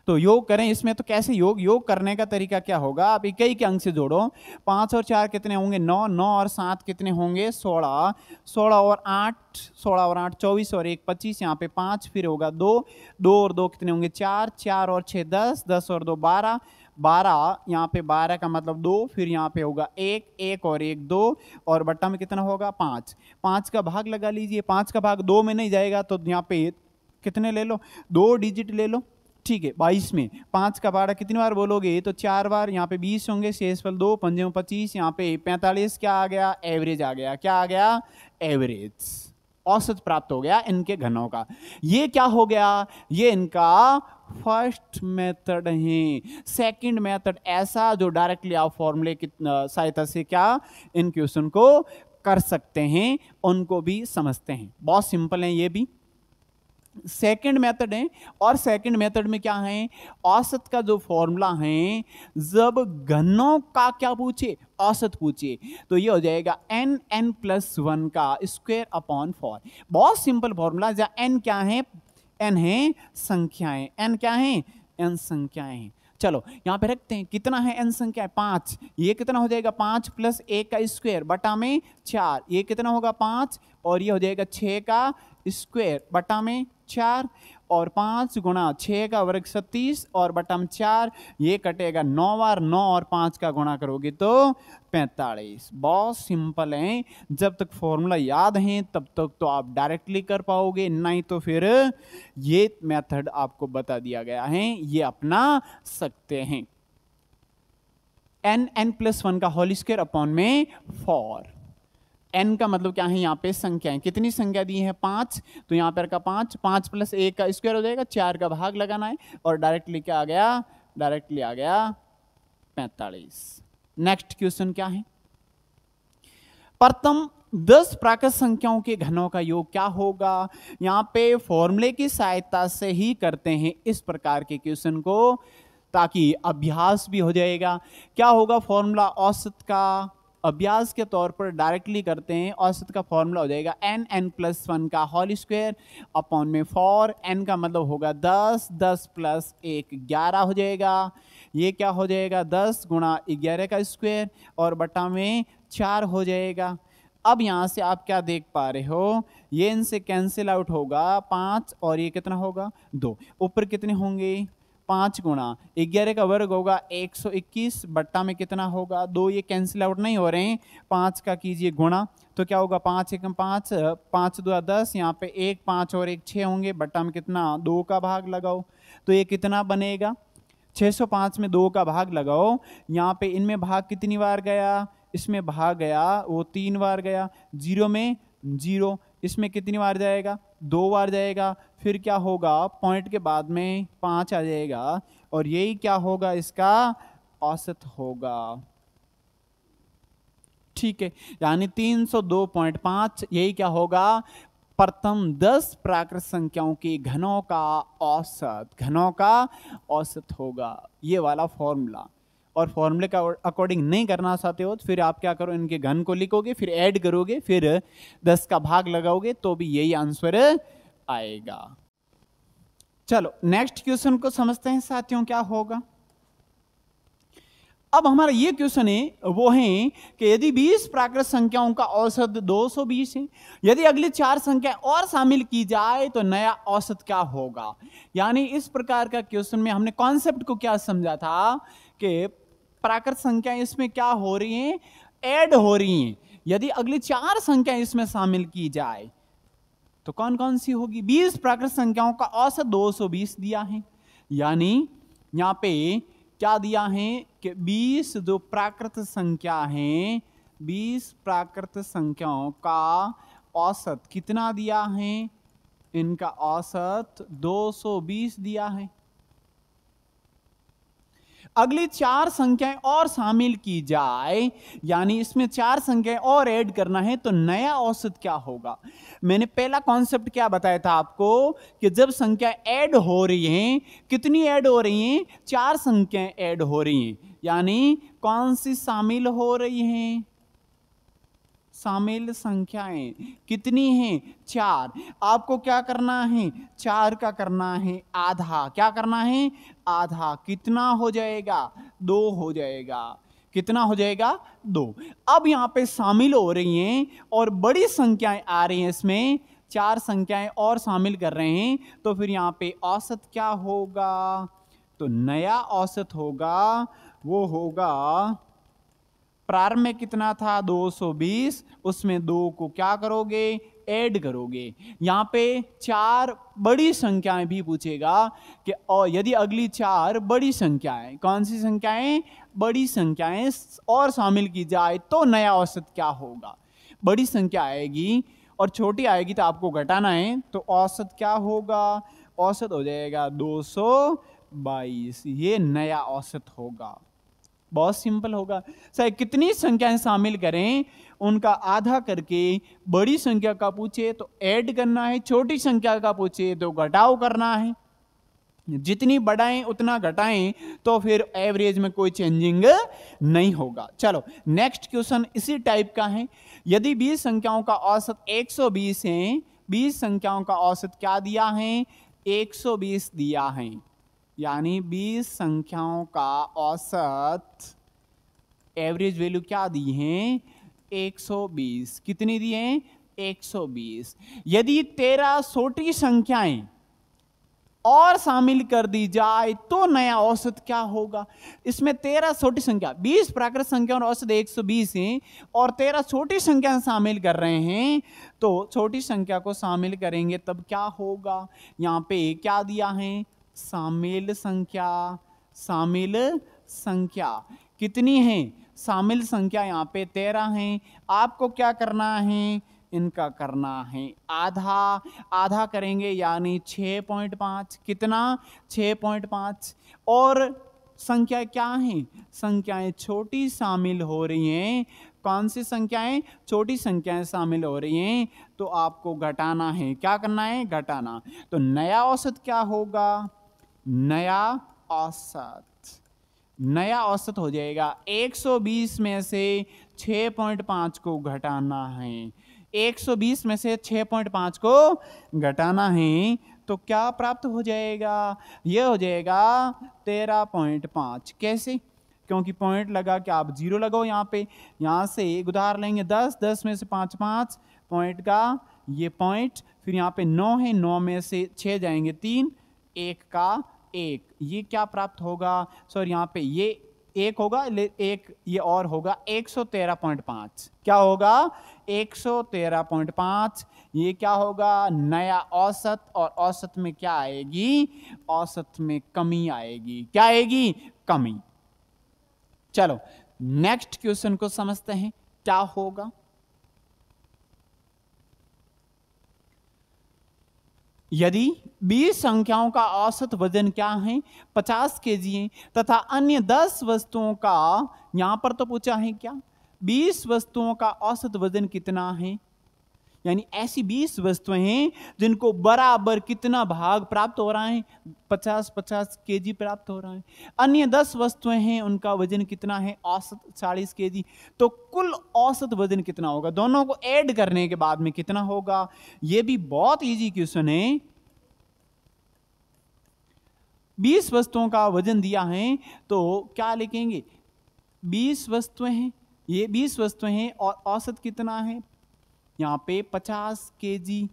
तो योग करें इसमें, तो कैसे योग करने का तरीका क्या होगा, आप इकाई के अंक से जोड़ो। 5 और 4 कितने होंगे 9, 9 और 7 कितने होंगे 16, 16 और 8, 16 और 8 24 और 1 25, यहाँ पे 5, फिर होगा 2, 2 और 2 कितने होंगे 4, 4 और 6 10, 10 और 2 12, 12 यहाँ पे 12 का मतलब 2, फिर यहाँ पे होगा 1, 1 और 1 2 और बट्टा में कितना होगा 5, 5 का भाग लगा लीजिए। 5 का भाग 2 में नहीं जाएगा तो यहाँ पे कितने ले लो, 2 डिजिट ले लो, ठीक है 22 में 5 का बारह कितनी बार बोलोगे तो 4 बार, यहाँ पे 20 होंगे, शेष फल 2, 5 में 25, यहाँ पे 45 क्या आ गया, एवरेज आ गया। क्या आ गया, एवरेज, औसत प्राप्त हो गया इनके घनों का। ये क्या हो गया, ये इनका फर्स्ट मेथड है। सेकंड मेथड ऐसा जो डायरेक्टली आप फॉर्मूले की सहायता से क्या इन क्वेश्चन को कर सकते हैं, उनको भी समझते हैं। बहुत सिंपल है ये भी। सेकंड मेथड है, और सेकंड मेथड में क्या है, औसत का जो फॉर्मूला है, जब घनों का क्या पूछे, औसत पूछे, तो ये हो जाएगा n+1 का स्क्वायर अपॉन 4। बहुत सिंपल फॉर्मूला। जहां n क्या है, n है संख्याएं, n क्या है, n संख्याएं हैं। चलो यहां पे रखते हैं, कितना है n संख्या, 5। ये कितना हो जाएगा, 5 + 1 का स्क्वायर बटा में 4। ये कितना होगा, 5, और ये हो जाएगा 6 का स्क्वायर बटा में 4, और 5 गुणा 6 का वर्ग 36 और बटा में 4, ये कटेगा 9 बार, 9 और 5 का गुणा करोगे तो 45। बहुत सिंपल है। जब तक फॉर्मूला याद है तब तक तो आप डायरेक्टली कर पाओगे, नहीं तो फिर ये मेथड आपको बता दिया गया है, ये अपना सकते हैं। n+1 का होल स्क्वायर अपॉन में 4। n का मतलब क्या है, यहाँ पे संख्याएं, कितनी संख्या दी है, 5, तो यहाँ पर का 5, 5 + 1 का स्क्वायर हो जाएगा, 4 का भाग लगाना है, और डायरेक्टली क्या आ गया, डायरेक्टली आ गया 45। नेक्स्ट क्वेश्चन क्या है, प्रथम 10 प्राकृत संख्याओं के घनों का योग क्या होगा। यहाँ पे फॉर्मूले की सहायता से ही करते हैं इस प्रकार के क्वेश्चन को, ताकि अभ्यास भी हो जाएगा। क्या होगा फॉर्मूला औसत का, अभ्यास के तौर पर डायरेक्टली करते हैं। औसत का फॉर्मूला हो जाएगा n+1 का होल स्क्वायर अपॉन में 4। n का मतलब होगा 10, 10 + 1 11 हो जाएगा। ये क्या हो जाएगा, 10 गुणा 11 का स्क्वायर और बटा में 4 हो जाएगा। अब यहाँ से आप क्या देख पा रहे हो, ये इनसे कैंसिल आउट होगा, 5 और ये कितना होगा, 2। ऊपर कितने होंगे, 5 गुणा 11 का वर्ग होगा 121 बट्टा में कितना होगा, 2। ये कैंसिल आउट नहीं हो रहे हैं, 5 का कीजिए गुणा, तो क्या होगा, 5 × 5, 5 × 2 = 10, यहाँ पे 1 5 और 1 6 होंगे, बट्टा में कितना, 2 का भाग लगाओ, तो ये कितना बनेगा, 605 में 2 का भाग लगाओ। यहाँ पे इनमें भाग कितनी बार गया, इसमें भाग गया वो 3 बार गया, 0 में 0, इसमें कितनी बार जाएगा, 2 बार जाएगा, फिर क्या होगा, पॉइंट के बाद में 5 आ जाएगा, और यही क्या होगा, इसका औसत होगा। ठीक है, यानी 302.5 यही क्या होगा, प्रथम 10 प्राकृत संख्याओं के घनों का औसत, घनों का औसत होगा, ये वाला फॉर्मूला। और फॉर्मूले का अकॉर्डिंग नहीं करना चाहते हो तो फिर आप क्या करो, इनके घन को लिखोगे, फिर ऐड करोगे, फिर 10 का भाग लगाओगे, तो भी यही आंसर आएगा। चलो नेक्स्ट क्वेश्चन को समझते हैं साथियों, क्या होगा। अब हमारा ये क्वेश्चन है वो है कि यदि 20 प्राकृत संख्याओं का औसत 220 है, यदि अगली 4 संख्याएं और शामिल की जाए तो नया औसत क्या होगा। यानी इस प्रकार का क्वेश्चन में हमने कॉन्सेप्ट को क्या समझा था कि प्राकृत संख्याएं इसमें क्या हो रही हैं, ऐड हो रही हैं। यदि अगली 4 संख्याएं इसमें शामिल की जाए तो कौन कौन सी होगी। 20 प्राकृत संख्याओं का औसत 220 दिया है, यानी यहां पे क्या दिया है कि 20 जो प्राकृत संख्या है, 20 प्राकृत संख्याओं का औसत कितना दिया है, इनका औसत 220 दिया है। अगली 4 संख्याएं और शामिल की जाए, यानी इसमें 4 संख्याएं और ऐड करना है, तो नया औसत क्या होगा। मैंने पहला कॉन्सेप्ट क्या बताया था आपको कि जब संख्या ऐड हो रही हैं, कितनी ऐड हो रही हैं, 4 संख्याएं ऐड हो रही हैं, यानी कौन सी शामिल हो रही हैं, शामिल संख्याएं कितनी हैं, 4। आपको क्या करना है, 4 का करना है आधा, क्या करना है, आधा। कितना हो जाएगा, 2 हो जाएगा। कितना हो जाएगा, 2। अब यहां पे शामिल हो रही हैं और बड़ी संख्याएं आ रही हैं, इसमें 4 संख्याएं और शामिल कर रहे हैं, तो फिर यहां पे औसत क्या होगा, तो नया औसत होगा वो होगा, प्रारंभ में कितना था 220, उसमें 2 को क्या करोगे, ऐड करोगे। यहां पे 4 बड़ी संख्याएं भी पूछेगा कि और यदि अगली 4 बड़ी संख्याएं, कौन सी संख्याएं, बड़ी संख्याएं और शामिल की जाए तो नया औसत क्या होगा। बड़ी संख्या आएगी और छोटी आएगी तो आपको घटाना है, तो औसत क्या होगा, औसत हो जाएगा 222, ये नया औसत होगा। बहुत सिंपल होगा। सर कितनी संख्याएं शामिल करें, उनका आधा करके बड़ी संख्या का पूछे तो ऐड करना है, छोटी संख्या का पूछे तो घटाव करना है। जितनी बढ़ाएं उतना घटाएं तो फिर एवरेज में कोई चेंजिंग नहीं होगा। चलो नेक्स्ट क्वेश्चन इसी टाइप का है। यदि 20 संख्याओं का औसत 120 है, 20 संख्याओं का औसत क्या दिया है, 120 दिया है, यानी 20 संख्याओं का औसत एवरेज वैल्यू क्या दी है, 120। कितनी दी है, 120। यदि 13 छोटी संख्याएं और शामिल कर दी जाए तो नया औसत क्या होगा। इसमें 13 छोटी संख्या, 20 प्राकृत संख्या और औसत 120 है और 13 छोटी संख्या शामिल कर रहे हैं, तो छोटी संख्या को शामिल करेंगे तब क्या होगा। यहां पे क्या दिया है, शामिल संख्या। शामिल संख्या कितनी है, शामिल संख्या यहां पे 13 है। आपको क्या करना है, इनका करना है आधा। आधा करेंगे यानी 6.5। कितना, 6.5। और संख्या क्या है, संख्याएं छोटी शामिल हो रही हैं। कौन सी संख्याएं, छोटी संख्याएं शामिल हो रही हैं, तो आपको घटाना है। क्या करना है, घटाना। तो नया औसत क्या होगा, नया औसत, नया औसत हो जाएगा 120 में से 6.5 को घटाना है। 120 में से 6.5 को घटाना है तो क्या प्राप्त हो जाएगा, यह हो जाएगा 13.5। कैसे, क्योंकि पॉइंट लगा कि आप जीरो लगाओ यहाँ पे, यहाँ से उधार लेंगे 10, 10 में से 5 5 पॉइंट का ये पॉइंट, फिर यहाँ पे 9 है, 9 में से 6 जाएंगे 3, 1 का 1, ये क्या प्राप्त होगा, सॉरी यहाँ पे ये 1 होगा, एक ये और होगा 113.5। क्या होगा, 113.5। ये क्या होगा, नया औसत। और औसत में क्या आएगी, औसत में कमी आएगी। क्या आएगी, कमी। चलो नेक्स्ट क्वेश्चन को समझते हैं क्या होगा। यदि 20 संख्याओं का औसत वजन क्या है, 50 केजी है, तथा अन्य 10 वस्तुओं का, यहां पर तो पूछा है क्या, 20 वस्तुओं का औसत वजन कितना है, यानी ऐसी 20 वस्तुएं हैं जिनको बराबर कितना भाग प्राप्त हो रहा है, 50-50 केजी प्राप्त हो रहा है। अन्य 10 वस्तुएं हैं, उनका वजन कितना है, औसत 40 केजी। तो कुल औसत वजन कितना होगा, दोनों को ऐड करने के बाद में कितना होगा। यह भी बहुत इजी क्वेश्चन है। 20 वस्तुओं का वजन दिया है तो क्या लिखेंगे, 20 वस्तुएं हैं, ये 20 वस्तुएं हैं और औसत कितना है, यहां पे 50 केजी।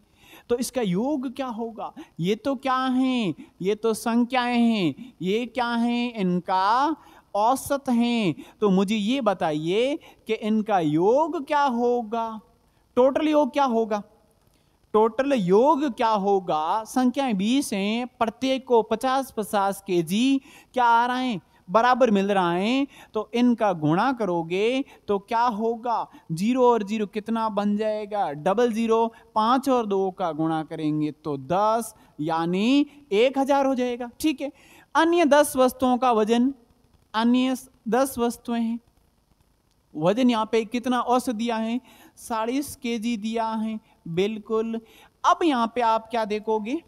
तो इसका योग क्या होगा, ये तो क्या है, ये तो संख्याएं हैं, ये क्या है, इनका औसत हैं। तो मुझे ये बताइए कि इनका योग क्या होगा, टोटल योग क्या होगा, टोटल योग क्या होगा। संख्याएं 20 हैं, प्रत्येक को 50-50 केजी क्या आ रहा है, बराबर मिल रहा है। तो इनका गुणा करोगे तो क्या होगा, 0 और 0 कितना बन जाएगा, 00। 5 और 2 का गुणा करेंगे तो 10, यानी 1000 हो जाएगा। ठीक है। अन्य 10 वस्तुओं का वजन, अन्य 10 वस्तुएं हैं, वजन यहाँ पे कितना औसत दिया है, 40 केजी दिया है, बिल्कुल। अब यहाँ पे आप क्या देखोगे,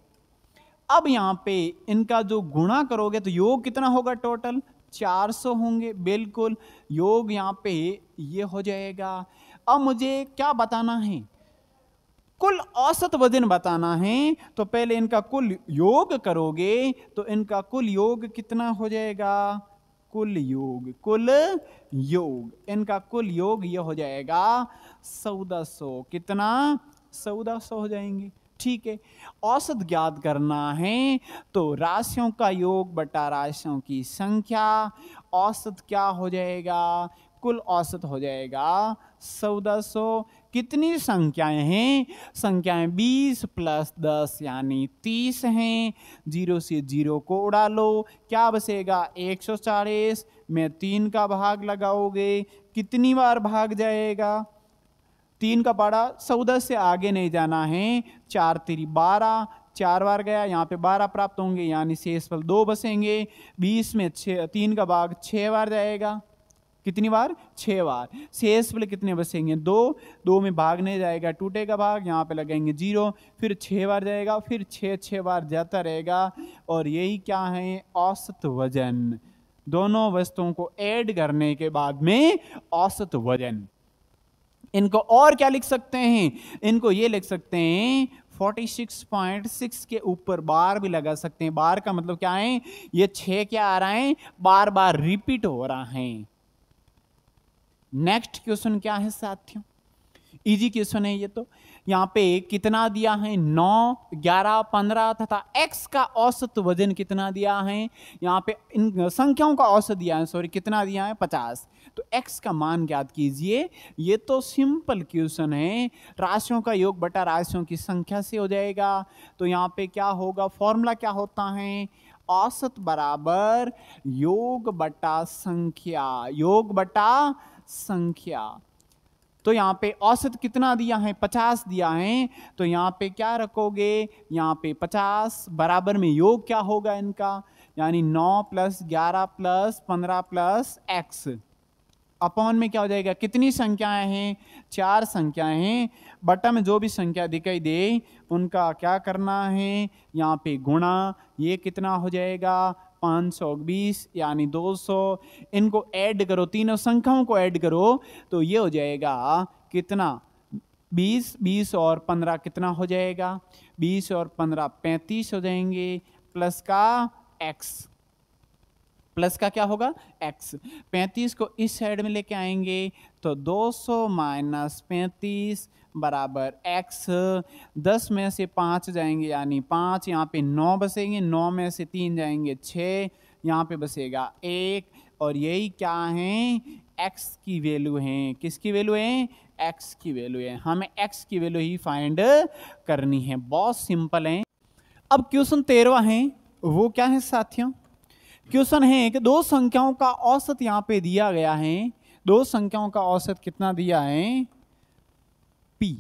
अब यहां पे इनका जो गुणा करोगे तो योग कितना होगा, टोटल 400 होंगे, बिल्कुल। योग यहां पे ये हो जाएगा। अब मुझे क्या बताना है, कुल औसत वजन बताना है। तो पहले इनका कुल योग करोगे तो इनका कुल योग कितना हो जाएगा, कुल योग, कुल योग, इनका कुल योग ये हो जाएगा 1400। कितना, 1400 हो जाएंगे। ठीक है। औसत ज्ञात करना है तो राशियों का योग बटा राशियों की संख्या, औसत क्या हो जाएगा, कुल औसत हो जाएगा 1400। कितनी संख्याएं हैं, संख्याएं 20 + 10 यानी 30 हैं। 0 से 0 को उड़ा लो, क्या बचेगा, 140 में 3 का भाग लगाओगे, कितनी बार भाग जाएगा, 3 का पारा 14 से आगे नहीं जाना है, 4 × 3 = 12, 4 बार गया, यहाँ पे 12 प्राप्त होंगे, यानी शेषफल 2 बसेंगे। 20 में 3 का भाग 6 बार जाएगा, कितनी बार? 6 बार। शेषफल कितने बसेंगे? 2, 2 में भाग नहीं जाएगा, टूटेगा भाग, यहाँ पे लगेंगे 0, फिर 6 बार जाएगा, फिर 6 बार जाता रहेगा, और यही क्या है? औसत वजन। दोनों वस्तुओं को ऐड करने के बाद में औसत वजन। इनको और क्या लिख सकते हैं? इनको ये लिख सकते हैं 46.6 के ऊपर बार भी लगा सकते हैं। बार का मतलब क्या है? ये 6 क्या आ रहा है? बार बार रिपीट हो रहा है। नेक्स्ट क्वेश्चन क्या है साथियों? इजी क्वेश्चन है ये तो। यहाँ पे कितना दिया है? 9, 11, 15 तथा x का औसत वजन कितना दिया है? यहाँ पे इन संख्याओं का औसत दिया है, सॉरी, कितना दिया है? 50। तो x का मान ज्ञात कीजिए। ये तो सिंपल क्वेश्चन है, राशियों का योग बटा राशियों की संख्या से हो जाएगा। तो यहाँ पे क्या होगा? फॉर्मूला क्या होता है? औसत बराबर योग बटा संख्या, योग बटा संख्या। तो यहाँ पे औसत कितना दिया है? 50 दिया है। तो यहाँ पे क्या रखोगे? यहाँ पे 50 बराबर में योग क्या होगा इनका? यानी 9 + 11 + 15 + x अपॉन में क्या हो जाएगा? कितनी संख्याएं हैं? 4 संख्याएं हैं। बटा में जो भी संख्या दिखाई दे उनका क्या करना है? यहाँ पे गुणा। ये कितना हो जाएगा? 520 यानी 200। इनको ऐड करो, तीनों संख्याओं को ऐड करो तो ये हो जाएगा कितना? 20, 20 और 15 कितना हो जाएगा? 20 और 15 35 हो जाएंगे, प्लस का x, प्लस का क्या होगा? x। 35 को इस साइड में लेके आएंगे तो 200 - 35 बराबर x। 10 में से 5 जाएंगे यानी 5, यहाँ पे 9 बसेंगे, 9 में से 3 जाएंगे 6, यहाँ पे बसेगा 1, और यही क्या है? x की वैल्यू है। किसकी वैल्यू है? x की वैल्यू है। हमें x की वैल्यू ही फाइंड करनी है, बहुत सिंपल है। अब क्वेश्चन 13वां है, वो क्या है साथियों? क्वेश्चन है कि दो संख्याओं का औसत यहाँ पे दिया गया है। दो संख्याओं का औसत कितना दिया है? p।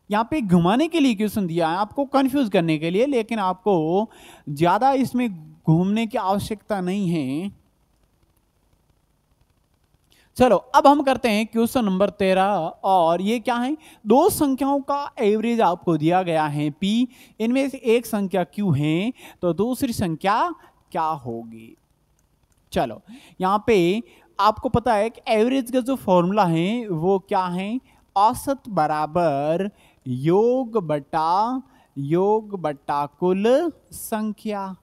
यहाँ पे घुमाने के लिए क्वेश्चन दिया है, आपको कंफ्यूज करने के लिए, लेकिन आपको ज्यादा इसमें घूमने की आवश्यकता नहीं है। चलो अब हम करते हैं क्वेश्चन नंबर 13, और ये क्या है? दो संख्याओं का एवरेज आपको दिया गया है p। इनमें से एक संख्या q है, तो दूसरी संख्या क्या होगी? चलो यहां पे आपको पता है कि एवरेज का जो फॉर्मूला है वो क्या है? औसत बराबर योग बटा कुल संख्या।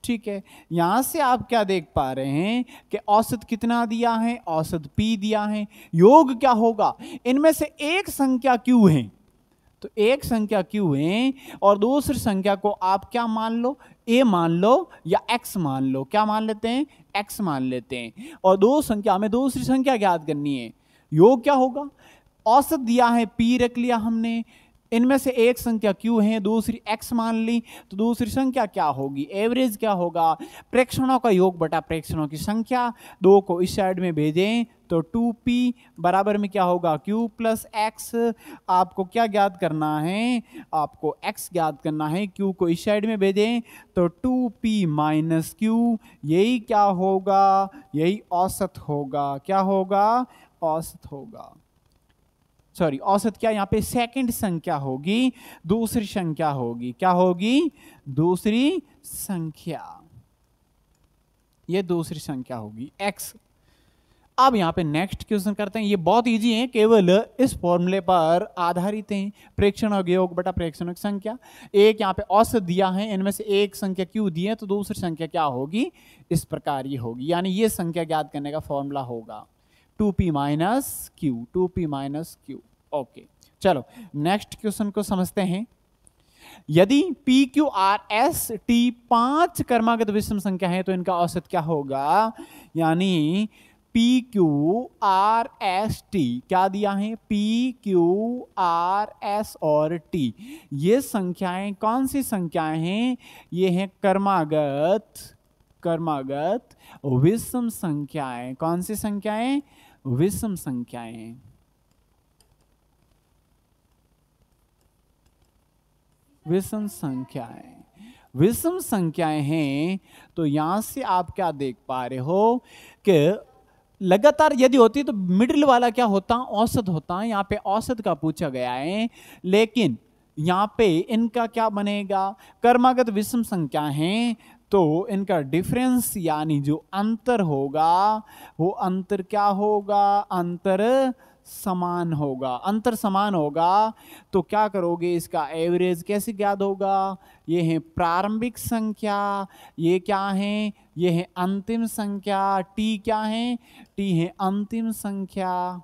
ठीक है, यहां से आप क्या देख पा रहे हैं कि औसत कितना दिया है? औसत p दिया है। योग क्या होगा? इनमें से एक संख्या q है, तो एक संख्या q है, और दूसरी संख्या को आप क्या मान लो? a मान लो या x मान लो। क्या मान लेते हैं? x मान लेते हैं। और दो संख्या में दूसरी संख्या ज्ञात करनी है। योग क्या होगा? औसत दिया है p रख लिया हमने, इनमें से एक संख्या q है, दूसरी x मान ली, तो दूसरी संख्या क्या होगी? एवरेज क्या होगा? प्रेक्षणों का योग बटा प्रेक्षणों की संख्या। दो को इस साइड में भेजें तो 2p बराबर में क्या होगा? q + x। आपको क्या ज्ञात करना है? आपको x ज्ञात करना है। q को इस साइड में भेजें तो 2p - q, यही क्या होगा? यही औसत होगा। क्या होगा? औसत होगा। सॉरी, औसत क्या? यहाँ पे सेकंड संख्या होगी, दूसरी संख्या होगी। क्या होगी? दूसरी संख्या। ये दूसरी संख्या होगी x। अब यहाँ पे नेक्स्ट क्वेश्चन करते हैं। ये बहुत इजी है, केवल इस फॉर्मूले पर आधारित हैं। प्रेक्षण और योग बटा प्रेक्षणों की संख्या। एक यहाँ पे औसत दिया है, इनमें से एक संख्या q दी है, तो दूसरी संख्या क्या होगी? इस प्रकार ये होगी, यानी ये संख्या ज्ञात करने का फॉर्मूला होगा 2p - q, 2p - q। Okay, चलो नेक्स्ट क्वेश्चन को समझते हैं। यदि p q r s t 5 क्रमागत विषम संख्या है तो इनका औसत क्या होगा? यानी p q r s t क्या दिया है? p q r s और t, ये संख्याएं कौन सी संख्याएं हैं? ये हैं क्रमागत विषम संख्याएं। कौन सी संख्याएं? विषम संख्याएं। विषम संख्याएं, विषम संख्याएं हैं तो यहां से आप क्या देख पा रहे हो कि लगातार यदि होती तो मिडिल वाला क्या होता, औसत होता। यहाँ पे औसत का पूछा गया है, लेकिन यहाँ पे इनका क्या बनेगा, क्रमागत विषम संख्या है तो इनका डिफरेंस यानी जो अंतर होगा वो अंतर क्या होगा, अंतर समान होगा। अंतर समान होगा तो क्या करोगे, इसका एवरेज कैसे ज्ञात होगा, ये है प्रारंभिक संख्या, ये क्या है, ये है अंतिम संख्या, टी क्या है, टी है अंतिम संख्या।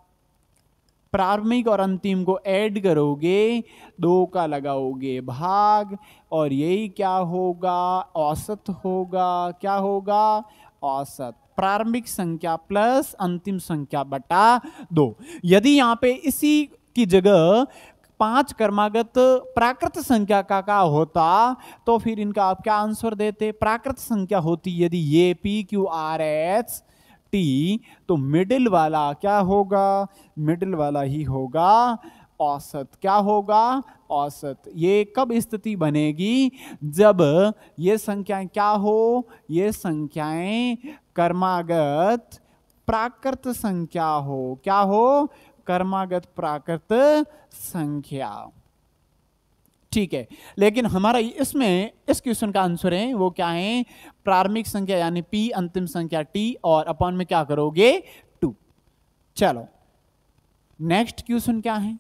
प्रारंभिक और अंतिम को ऐड करोगे, दो का लगाओगे भाग, और यही क्या होगा, औसत होगा। क्या होगा, औसत। प्रारंभिक संख्या प्लस अंतिम संख्या बटा 2। यदि यहां पे इसी की जगह 5 क्रमागत प्राकृत संख्या का होता तो फिर इनका आप क्या आंसर देते, प्राकृत संख्या होती यदि ये P Q R S T, तो मिडिल वाला क्या होगा, मिडिल वाला ही होगा औसत। क्या होगा, औसत। ये कब स्थिति बनेगी, जब ये संख्याएं क्या हो, ये संख्याएं क्रमागत प्राकृत संख्या हो। क्या हो, क्रमागत प्राकृत संख्या। ठीक है, लेकिन हमारा इसमें इस क्वेश्चन का आंसर है वो क्या है, प्रारंभिक संख्या यानी पी, अंतिम संख्या टी, और अपॉन में क्या करोगे 2। चलो नेक्स्ट क्वेश्चन क्या है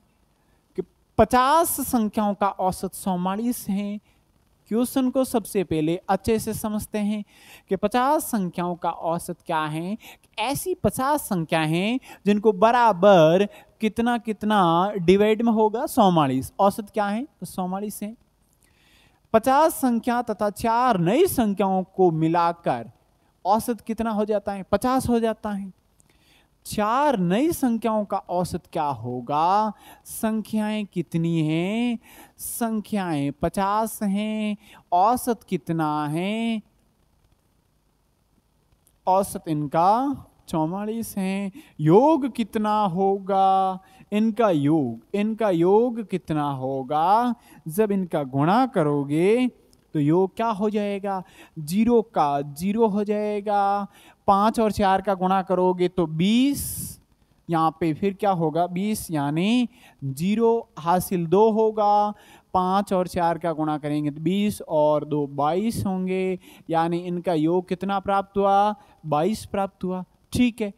कि 50 संख्याओं का औसत 44 है। क्वेश्चन को सबसे पहले अच्छे से समझते हैं कि 50 संख्याओं का औसत क्या है। ऐसी 50 संख्या हैं जिनको बराबर कितना कितना डिवाइड में होगा, 44। औसत क्या है, तो 44 है। 50 संख्या तथा 4 नई संख्याओं को मिलाकर औसत कितना हो जाता है, 50 हो जाता है। 4 नई संख्याओं का औसत क्या होगा, संख्याएं कितनी हैं, संख्याएं 50 हैं, औसत कितना है, औसत इनका 44 है। योग कितना होगा, इनका योग कितना होगा, जब इनका गुणा करोगे तो योग क्या हो जाएगा, 0 का 0 हो जाएगा। 5 और 4 का गुणा करोगे तो 20, यहाँ पे फिर क्या होगा 20 यानी 0 हासिल 2 होगा। 5 और 4 का गुणा करेंगे तो 20 और 2 22 होंगे, यानी इनका योग कितना प्राप्त हुआ, 22 प्राप्त हुआ। ठीक है,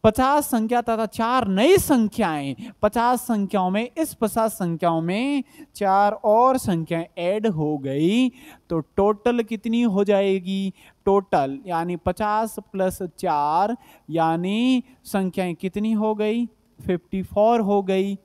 50 संख्या तथा 4 नई संख्याएं, 50 संख्याओं में, इस 50 संख्याओं में 4 और संख्याएं ऐड हो गई तो टोटल कितनी हो जाएगी, टोटल यानी 50 प्लस 4 यानी संख्याएं कितनी हो गई, 54 हो गई।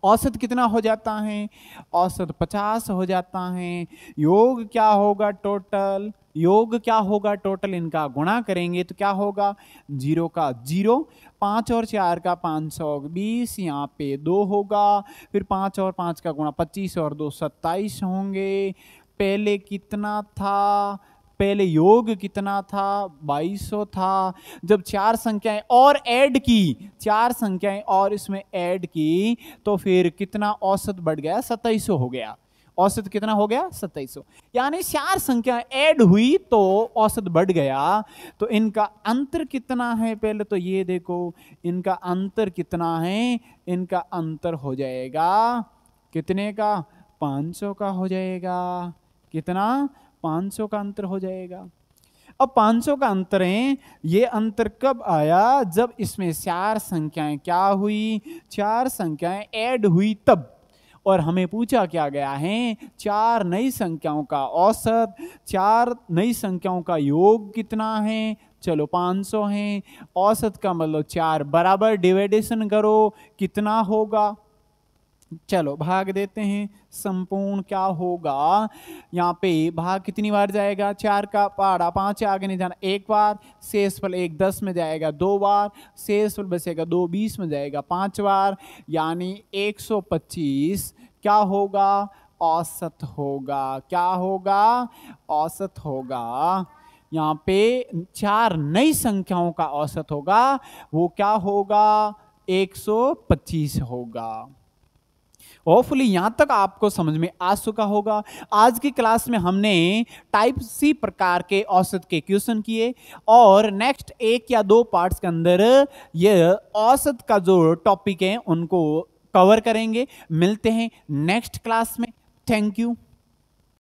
औसत कितना हो जाता है, औसत 50 हो जाता है। योग क्या होगा, टोटल योग क्या होगा, टोटल इनका गुणा करेंगे तो क्या होगा, 0 का 0, 5 और 4 का 520, यहाँ पे 2 होगा। फिर 5 और 5 का गुणा 25 और 2 27 होंगे। पहले कितना था, पहले योग कितना था, 2200 था। जब 4 संख्याएं और ऐड की, 4 संख्याएं और इसमें ऐड की तो फिर कितना औसत बढ़ गया, 2700 हो गया। औसत कितना हो गया, 2700। यानी 4 संख्या ऐड हुई तो औसत बढ़ गया। तो इनका अंतर कितना है, पहले तो ये देखो इनका अंतर कितना है, इनका अंतर हो जाएगा कितने का, 500 का हो जाएगा। कितना, 500 का अंतर हो जाएगा। अब 500 का अंतर है, ये अंतर कब आया, जब इसमें 4 संख्याएं क्या हुई, 4 संख्याएं ऐड हुई तब। और हमें पूछा क्या गया है, 4 नई संख्याओं का औसत, 4 नई संख्याओं का योग कितना है, चलो 500 है। औसत का मतलब 4 बराबर डिवाइडेशन करो कितना होगा, चलो भाग देते हैं। संपूर्ण क्या होगा, यहाँ पे भाग कितनी बार जाएगा, 4 का पहाड़ा 5 आगे नहीं जाना, एक बार। शेषफल 1 10 में जाएगा 2 बार, शेषफल बचेगा 2 20 में जाएगा 5 बार, यानी 125 क्या होगा, औसत होगा। क्या होगा, औसत होगा। यहाँ पे 4 नई संख्याओं का औसत होगा, वो क्या होगा, 125 होगा। होपफुली यहां तक आपको समझ में आ चुका होगा। आज की क्लास में हमने टाइप सी प्रकार के औसत के क्वेश्चन किए और नेक्स्ट एक या दो पार्ट्स के अंदर ये औसत का जो टॉपिक है उनको कवर करेंगे। मिलते हैं नेक्स्ट क्लास में। Thank you.